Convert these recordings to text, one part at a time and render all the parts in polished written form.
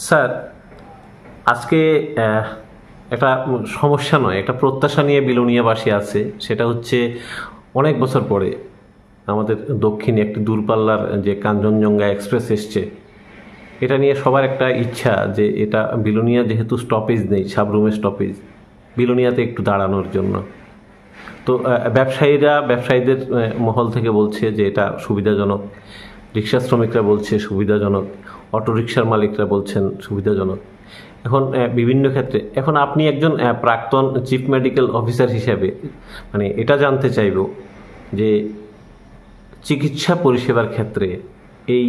Sir, আজকে একটা সমস্যা নয়, একটা প্রত্যাশা নিয়ে বিলোনিয়াবাসী আছে। সেটা হচ্ছে অনেক বছর পরে আমাদের দক্ষিণে একটি দূরপাল্লার যে কাঞ্চনজঙ্ঘা এক্সপ্রেস এসছে, এটা নিয়ে সবার একটা ইচ্ছা যে এটা বিলোনিয়া যেহেতু স্টপেজ নেই, সাবরুমে স্টপেজ, বিলোনিয়াতে একটু দাঁড়ানোর জন্য। তো ব্যবসায়ীদের মহল থেকে বলছে যে এটা সুবিধাজনক, রিক্সা শ্রমিকরা বলছে সুবিধাজনক, অটোরিকশার মালিকরা বলছেন সুবিধাজনক। এখন বিভিন্ন ক্ষেত্রে এখন আপনি একজন প্রাক্তন চিফ মেডিকেল অফিসার হিসেবে মানে এটা জানতে চাইব যে চিকিৎসা পরিষেবার ক্ষেত্রে এই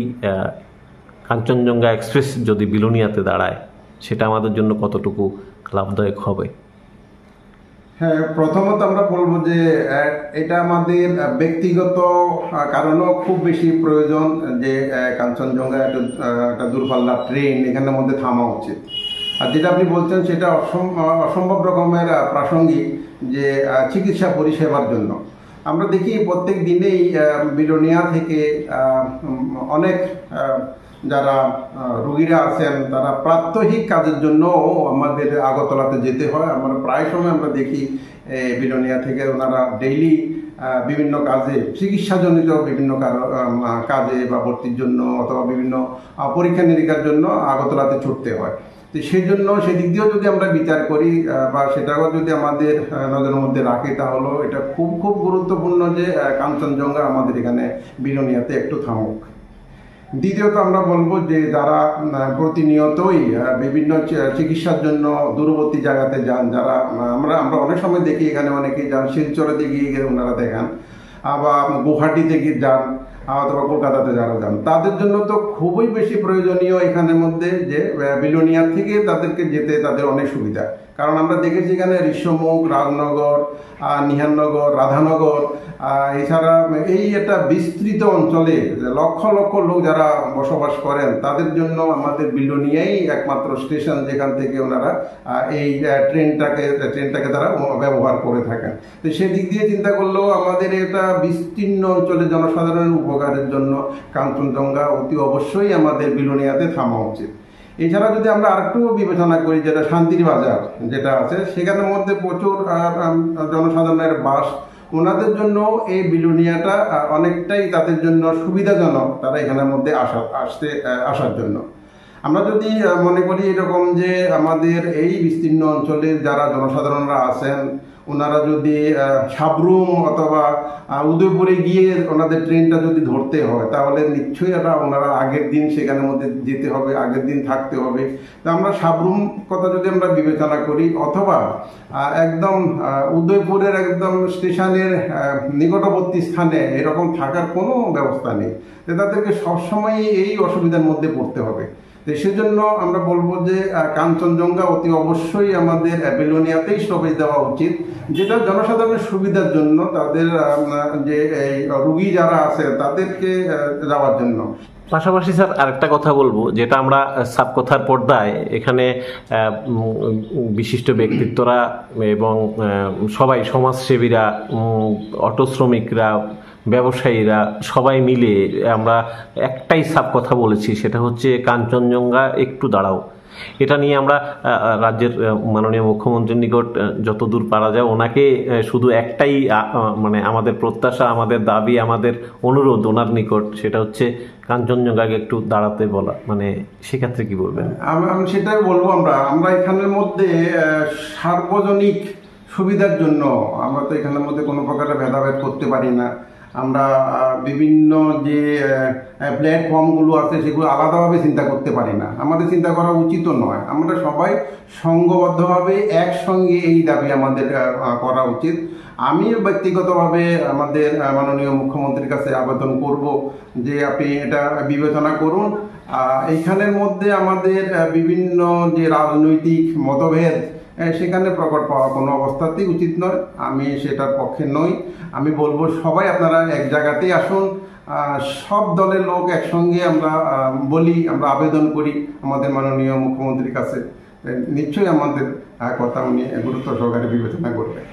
কাঞ্চনজঙ্ঘা এক্সপ্রেস যদি বিলোনিয়াতে দাঁড়ায়, সেটা আমাদের জন্য কতটুকু লাভদায়ক হবে? হ্যাঁ, প্রথমত আমরা বলবো যে এটা আমাদের ব্যক্তিগত কারণেও খুব বেশি প্রয়োজন যে কাঞ্চনজঙ্ঘা একটা দূরপাল্লার ট্রেন এখানের মধ্যে থামা উচিত। আর যেটা আপনি বলছেন সেটা অসম্ভব রকমের প্রাসঙ্গিক যে চিকিৎসা পরিষেবার জন্য। আমরা দেখি প্রত্যেক দিনেই বিলোনিয়া থেকে অনেক যারা রোগীরা আছেন তারা প্রাত্যহিক কাজের জন্য আমাদের আগরতলাতে যেতে হয়। আমরা প্রায় সময় আমরা দেখি বিলোনিয়া থেকে ওনারা ডেইলি বিভিন্ন কাজে, চিকিৎসাজনিত বিভিন্ন কাজে বা ভর্তির জন্য অথবা বিভিন্ন পরীক্ষা নিরীক্ষার জন্য আগরতলাতে ছুটতে হয়। তো সেই জন্য সেদিক দিয়েও যদি আমরা বিচার করি বা সেটাও যদি আমাদের নজরের মধ্যে রাখি, তাহলে এটা খুব খুব গুরুত্বপূর্ণ যে কাঞ্চনজঙ্ঘা আমাদের এখানে বিলোনিয়াতে একটু থামুক। দ্বিতীয়ত আমরা বলবো যে যারা প্রতিনিয়তই বিভিন্ন চিকিৎসার জন্য দূরবর্তী জায়গাতে যান, যারা আমরা অনেক সময় দেখি এখানে অনেকেই যান শিলচরে গিয়ে ওনারা দেখান, আবার গুয়াহাটিতে গিয়ে যান অথবা কলকাতাতে যারা যান, তাদের জন্য তো খুবই বেশি প্রয়োজনীয় এখানের মধ্যে যে বিলোনিয়া থেকে তাদেরকে যেতে তাদের অনেক সুবিধা। কারণ আমরা দেখেছি এখানে ঋষ্যমুখ, রাজনগর, নিহাননগর, রাধানগর, এছাড়া এই একটা বিস্তৃত অঞ্চলে লক্ষ লক্ষ লোক যারা বসবাস করেন, তাদের জন্য আমাদের বিলোনিয়াই একমাত্র স্টেশন যেখান থেকে ওনারা এই ট্রেনটাকে তারা ব্যবহার করে থাকেন। তো সেদিক দিয়ে চিন্তা করলেও আমাদের এটা বিস্তীর্ণ অঞ্চলে জনসাধারণের উপকারের জন্য কাঞ্চনজঙ্ঘা অতি অবশ্যই আমাদের বিলোনিয়াতে থামা উচিত। এছাড়া যদি আমরা আরেকটু বিবেচনা করি, যেটা শান্তির বাজার যেটা আছে, সেখানের মধ্যে প্রচুর জনসাধারণের বাস, ওনাদের জন্য এই বিলোনিয়াটা অনেকটাই তাদের জন্য সুবিধাজনক, তারা এখানের মধ্যে আসার জন্য। আমরা যদি মনে করি এরকম যে আমাদের এই বিস্তীর্ণ অঞ্চলে যারা জনসাধারণরা আছেন, ওনারা যদি সাবরুম অথবা উদয়পুরে গিয়ে ওনাদের ট্রেনটা যদি ধরতে হয়, তাহলে নিশ্চয়ই ওনারা আগের দিন সেখানের মধ্যে যেতে হবে, আগের দিন থাকতে হবে। তো আমরা সাবরুম কথা যদি আমরা বিবেচনা করি, অথবা একদম উদয়পুরের একদম স্টেশনের নিকটবর্তী স্থানে এরকম থাকার কোনো ব্যবস্থা নেই, তাদেরকে সবসময় এই অসুবিধার মধ্যে পড়তে হবে। তো সেজন্য আমরা বলবো যে কাঞ্চনজঙ্ঘা অতি অবশ্যই আমাদের বিলোনিয়াতেই স্টপেজ দেওয়া উচিত, যেটা জনসাধারণের সুবিধার জন্য, তাদের যে এই রোগী যারা আছে তাদেরকে যাওয়ার জন্য। পাশাপাশি স্যার আরেকটা কথা বলবো, যেটা আমরা সাবকথার পর্দায় এখানে বিশিষ্ট ব্যক্তিত্বরা এবং সবাই, সমাজসেবীরা, অটো শ্রমিকরা, ব্যবসায়ীরা সবাই মিলে আমরা একটাই সাবকথা বলেছি, সেটা হচ্ছে কাঞ্চনজঙ্ঘা একটু দাঁড়াও। এটা নিয়ে আমরা রাজ্যের মাননীয় মুখ্যমন্ত্রীর নিকট যতদূর পারা যায় ওনাকে শুধু একটাই মানে আমাদের প্রত্যাশা, আমাদের দাবি, আমাদের অনুরোধ ওনার নিকট, সেটা হচ্ছে কাঞ্চনজঙ্ঘাকে একটু দাঁড়াতে বলা। মানে সেক্ষেত্রে কি বলবেন? আমি সেটাই বলবো, আমরা এখানের মধ্যে সার্বজনিক সুবিধার জন্য আমরা তো এখানের মধ্যে কোনো প্রকারের ভেদাভেদ করতে পারি না। আমরা বিভিন্ন যে প্ল্যাটফর্মগুলো আছে সেগুলো আলাদাভাবে চিন্তা করতে পারি না, আমাদের চিন্তা করা উচিত নয়। আমরা সবাই সংঘবদ্ধভাবে একসঙ্গে এই দাবি আমাদের করা উচিত। আমি ব্যক্তিগতভাবে আমাদের মাননীয় মুখ্যমন্ত্রীর কাছে আবেদন করব যে আপনি এটা বিবেচনা করুন। এইখানের মধ্যে আমাদের বিভিন্ন যে রাজনৈতিক মতভেদ সেখানে প্রকট পাওয়া কোনো অবস্থাতেই উচিত নয়, আমি সেটার পক্ষে নই। আমি বলবো সবাই আপনারা এক জায়গাতেই আসুন, সব দলের লোক একসঙ্গে আমরা বলি, আমরা আবেদন করি আমাদের মাননীয় মুখ্যমন্ত্রীর কাছে, নিশ্চয়ই আমাদের কথা উনি গুরুত্ব সহকারে বিবেচনা করবেন।